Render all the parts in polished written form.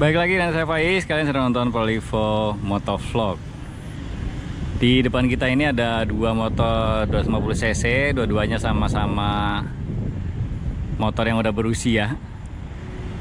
Baik lagi dengan saya Faiz, kalian sedang nonton Polivo Motovlog. Di depan kita ini ada dua motor 250 cc, dua-duanya sama-sama motor yang udah berusia.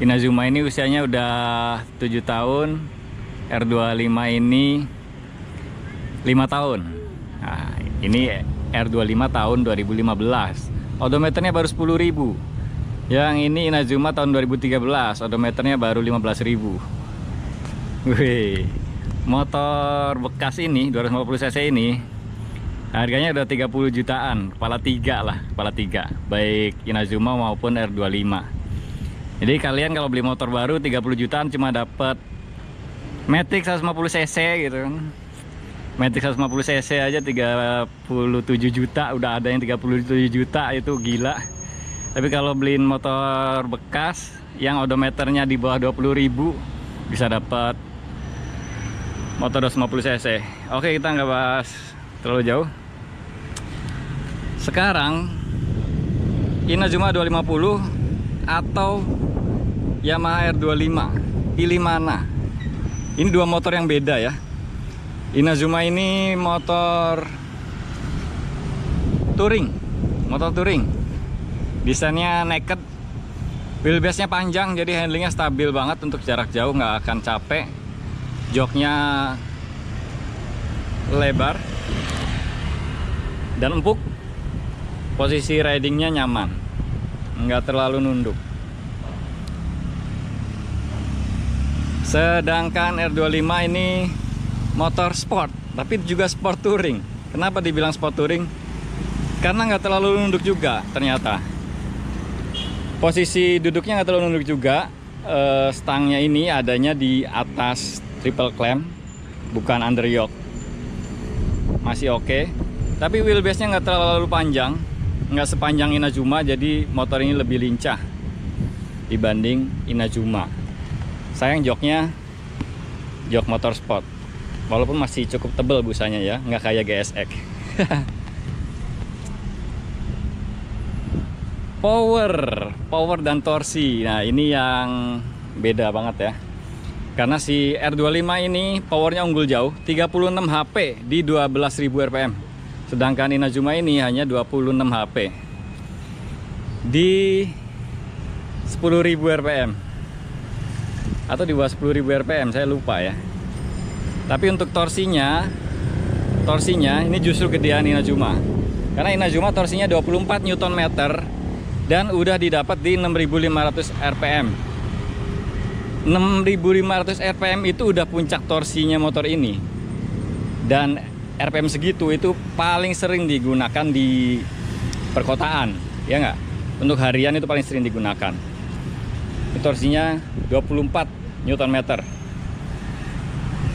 Inazuma ini usianya udah 7 tahun, R25 ini 5 tahun. Nah, ini R25 tahun 2015. Odometernya baru 10.000. Yang ini Inazuma tahun 2013, odometernya baru 15.000. Wih, motor bekas ini 250 cc ini harganya udah 30 jutaan, kepala 3 lah, kepala 3, baik Inazuma maupun R25. Jadi kalian kalau beli motor baru 30 jutaan cuma dapat Matic 150 cc gitu kan. Matic 150 cc aja 37 juta, udah ada yang 37 juta, itu gila. Tapi kalau beliin motor bekas yang odometernya di bawah 20.000 bisa dapat motor 250 cc. Oke, kita nggak bahas terlalu jauh. Sekarang Inazuma 250 atau Yamaha R25, pilih mana? Ini dua motor yang beda ya. Inazuma ini motor touring, desainnya naked, wheelbase-nya panjang, jadi handlingnya stabil banget untuk jarak jauh, nggak akan capek. Joknya lebar dan empuk, posisi ridingnya nyaman, nggak terlalu nunduk. Sedangkan R25 ini motor sport, tapi juga sport touring. Kenapa dibilang sport touring? Karena nggak terlalu nunduk juga ternyata. Posisi duduknya nggak terlalu nunduk juga. Stangnya ini adanya di atas triple clamp, bukan under yoke. Masih oke. Tapi wheelbase-nya nggak terlalu panjang, nggak sepanjang Inazuma, jadi motor ini lebih lincah dibanding Inazuma. Sayang joknya jok motor sport, walaupun masih cukup tebal busanya ya, nggak kayak GSX. Power dan torsi. Nah, ini yang beda banget ya. Karena si R25 ini powernya unggul jauh, 36 HP di 12.000 rpm. Sedangkan Inazuma ini hanya 26 HP di 10.000 rpm. Atau di bawah 10.000 rpm, saya lupa ya. Tapi untuk torsinya ini justru gedean Inazuma. Karena Inazuma torsinya 24 Nm dan udah didapat di 6.500 rpm. 6.500 rpm itu udah puncak torsinya motor ini. Dan rpm segitu itu paling sering digunakan di perkotaan, ya nggak? Untuk harian itu paling sering digunakan. Itu torsinya 24 Nm.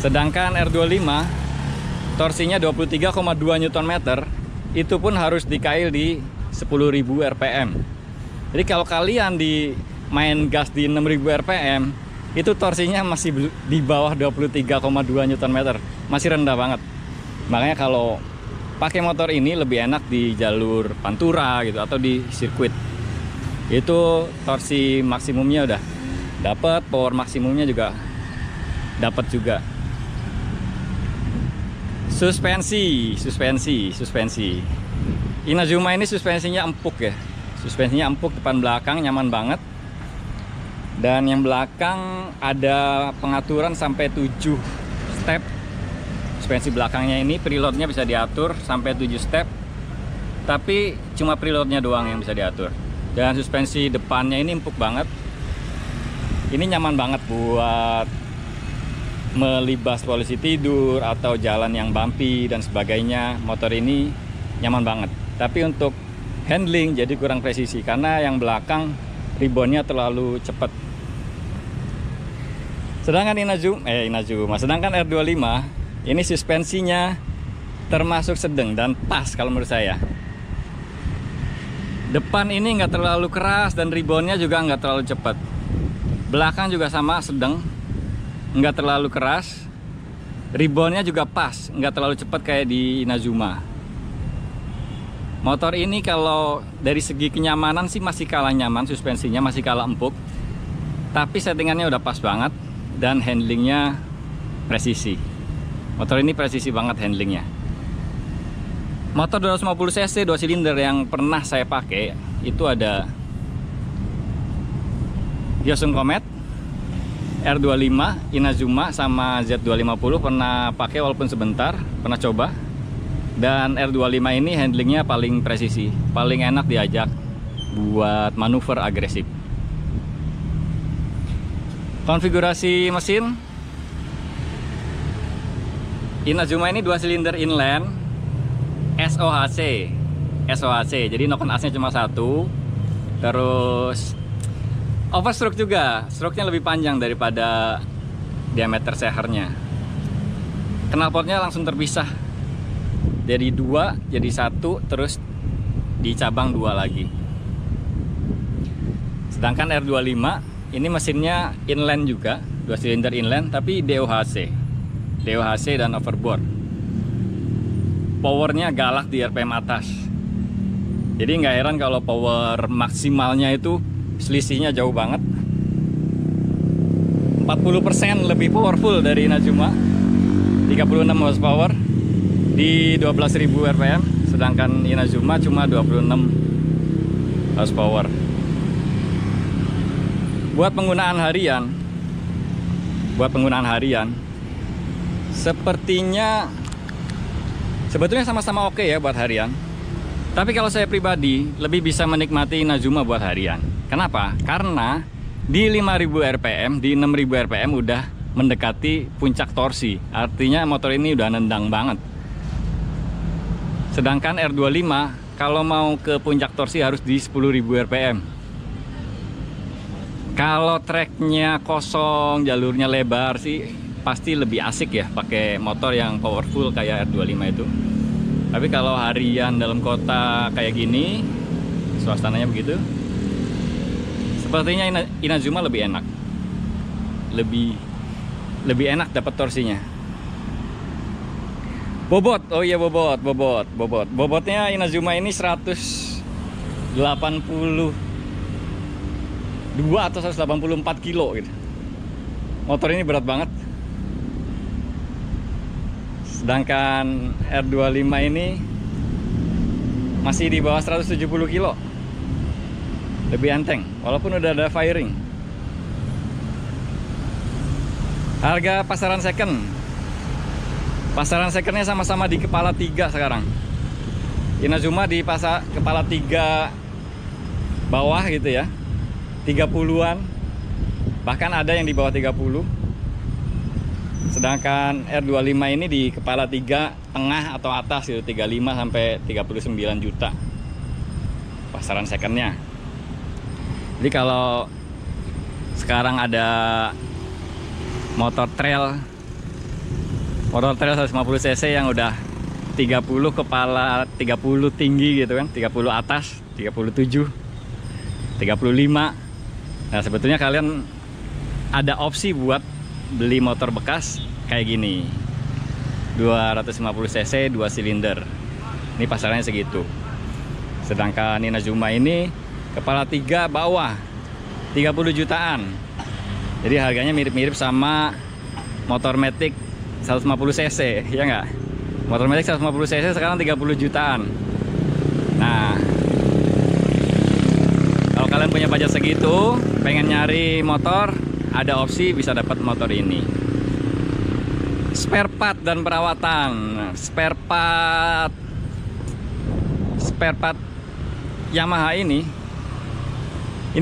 Sedangkan R25 torsinya 23,2 Nm, itu pun harus dikail di 10.000 rpm. Jadi kalau kalian main gas di 6.000 rpm, itu torsinya masih di bawah 23,2 Nm, masih rendah banget. Makanya kalau pakai motor ini lebih enak di jalur pantura gitu atau di sirkuit. Itu torsi maksimumnya udah dapat, power maksimumnya juga dapat juga. Suspensi. Inazuma ini suspensinya empuk ya. Suspensinya empuk, depan belakang nyaman banget. Dan yang belakang ada pengaturan sampai 7 step. Suspensi belakangnya ini preloadnya bisa diatur sampai 7 step. Tapi cuma preloadnya doang yang bisa diatur. Dan suspensi depannya ini empuk banget. Ini nyaman banget buat melibas polisi tidur atau jalan yang bumpy dan sebagainya. Motor ini nyaman banget. Tapi untuk handling jadi kurang presisi karena yang belakang reboundnya terlalu cepat. Sedangkan sedangkan R25 ini suspensinya termasuk sedang dan pas kalau menurut saya. Depan ini nggak terlalu keras dan reboundnya juga nggak terlalu cepat. Belakang juga sama, sedang, nggak terlalu keras. Reboundnya juga pas, nggak terlalu cepat kayak di Inazuma. Motor ini kalau dari segi kenyamanan sih masih kalah nyaman, suspensinya masih kalah empuk. Tapi settingannya udah pas banget. dan handlingnya presisi. Motor ini presisi banget handlingnya. Motor 250 cc 2 silinder yang pernah saya pakai itu ada Hyosung Comet, R25, Inazuma sama Z250 pernah pakai walaupun sebentar, pernah coba. Dan R25 ini handlingnya paling presisi, paling enak diajak buat manuver agresif. Konfigurasi mesin Inazuma ini 2 silinder inline SOHC, jadi knock on as-nya cuma 1. Terus overstroke juga, stroke-nya lebih panjang daripada diameter sehernya. Knalpotnya langsung terpisah dari 2 jadi 1, terus dicabang 2 lagi. Sedangkan R25 ini mesinnya inline juga, 2 silinder inline tapi DOHC dan overboard. Powernya galak di RPM atas. Jadi nggak heran kalau power maksimalnya itu selisihnya jauh banget. 40% lebih powerful dari Inazuma, 36 horsepower di 12.000 RPM, sedangkan Inazuma cuma 26 horsepower. Buat penggunaan harian, sebetulnya sama-sama oke ya buat harian. Tapi kalau saya pribadi lebih bisa menikmati Inazuma buat harian. Kenapa? Karena di 5.000 RPM, di 6.000 RPM udah mendekati puncak torsi. Artinya motor ini udah nendang banget. Sedangkan R25 kalau mau ke puncak torsi harus di 10.000 RPM. Kalau treknya kosong, jalurnya lebar sih pasti lebih asik ya pakai motor yang powerful kayak R25 itu. Tapi kalau harian dalam kota kayak gini, suasananya begitu, sepertinya Inazuma lebih enak, lebih enak dapat torsinya. Bobot, oh iya bobotnya Inazuma ini 182 atau 184 kilo gitu. Motor ini berat banget. Sedangkan R25 ini masih di bawah 170 kilo. Lebih enteng, walaupun udah ada fairing. Harga pasaran secondnya sama-sama di kepala 3 sekarang. Inazuma di kepala 3 bawah gitu ya, 30-an. Bahkan ada yang di bawah 30. Sedangkan R25 ini di kepala 3 tengah atau atas gitu, 35 sampai 39 juta pasaran secondnya. Jadi kalau sekarang ada motor trail 150 cc yang udah 30 kepala 30 tinggi gitu kan, 30 atas, 37, 35. Nah, sebetulnya kalian ada opsi buat beli motor bekas kayak gini, 250 cc 2 silinder. Ini pasarannya segitu. Sedangkan Inazuma ini kepala 3 bawah 30 jutaan. Jadi harganya mirip-mirip sama motor Matic 150 cc, ya nggak? Motor Matic 150 cc sekarang 30 jutaan. Nah, kalau kalian punya budget segitu, pengen nyari motor, ada opsi bisa dapat motor ini. Spare part dan perawatan. Spare part Yamaha ini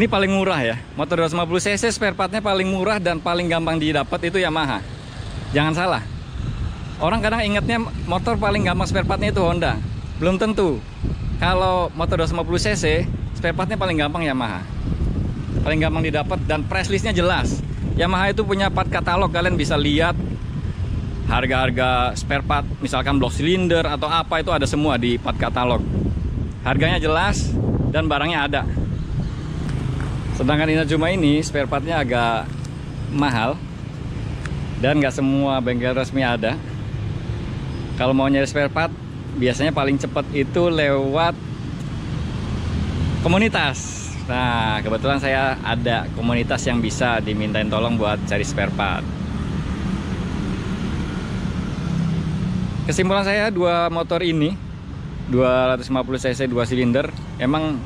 paling murah ya. Motor 250 cc spare partnya paling murah dan paling gampang didapat itu Yamaha. Jangan salah. Orang kadang ingatnya motor paling gampang spare partnya itu Honda. Belum tentu. Kalau motor 250 cc spare partnya paling gampang Yamaha. Paling gampang didapat dan price listnya jelas. Yamaha itu punya part katalog, kalian bisa lihat harga-harga spare part, misalkan blok silinder atau apa, itu ada semua di part katalog. Harganya jelas dan barangnya ada. Sedangkan Inazuma ini spare partnya agak mahal dan nggak semua bengkel resmi ada. Kalau mau nyari spare part biasanya paling cepat itu lewat komunitas. Nah, kebetulan saya ada komunitas yang bisa dimintain tolong buat cari spare part. Kesimpulan saya, dua motor ini 250 cc 2 silinder emang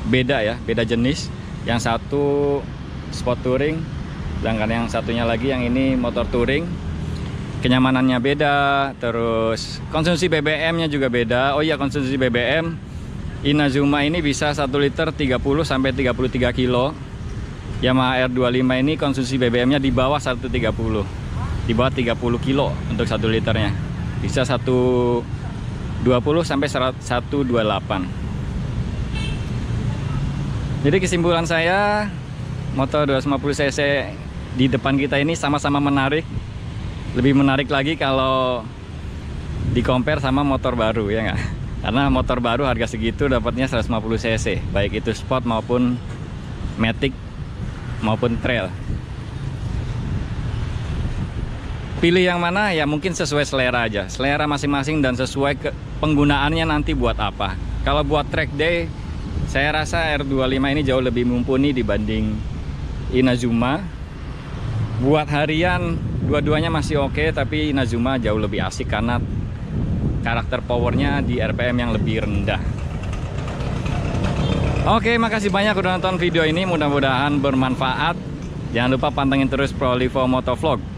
beda ya, beda jenis. Yang satu sport touring, sedangkan yang satunya lagi yang ini motor touring. Kenyamanannya beda, terus konsumsi BBM-nya juga beda. Oh iya, konsumsi BBM Inazuma ini bisa 1 liter 30 sampai 33 kilo. Yamaha R25 ini konsumsi BBM-nya di bawah 130. Di bawah 30 kilo untuk 1 liternya. Bisa 120 sampai 128. Jadi kesimpulan saya, motor 250 cc di depan kita ini sama-sama menarik. Lebih menarik lagi kalau di compare sama motor baru, ya nggak? Karena motor baru harga segitu dapatnya 150 cc, baik itu sport maupun matic maupun trail. Pilih yang mana ya mungkin sesuai selera aja, selera masing-masing dan sesuai penggunaannya nanti buat apa. Kalau buat track day, saya rasa R25 ini jauh lebih mumpuni dibanding Inazuma. Buat harian dua-duanya masih oke, tapi Inazuma jauh lebih asik karena karakter powernya di RPM yang lebih rendah. Oke, makasih banyak udah nonton video ini, mudah-mudahan bermanfaat. Jangan lupa pantengin terus Prolivo Motovlog.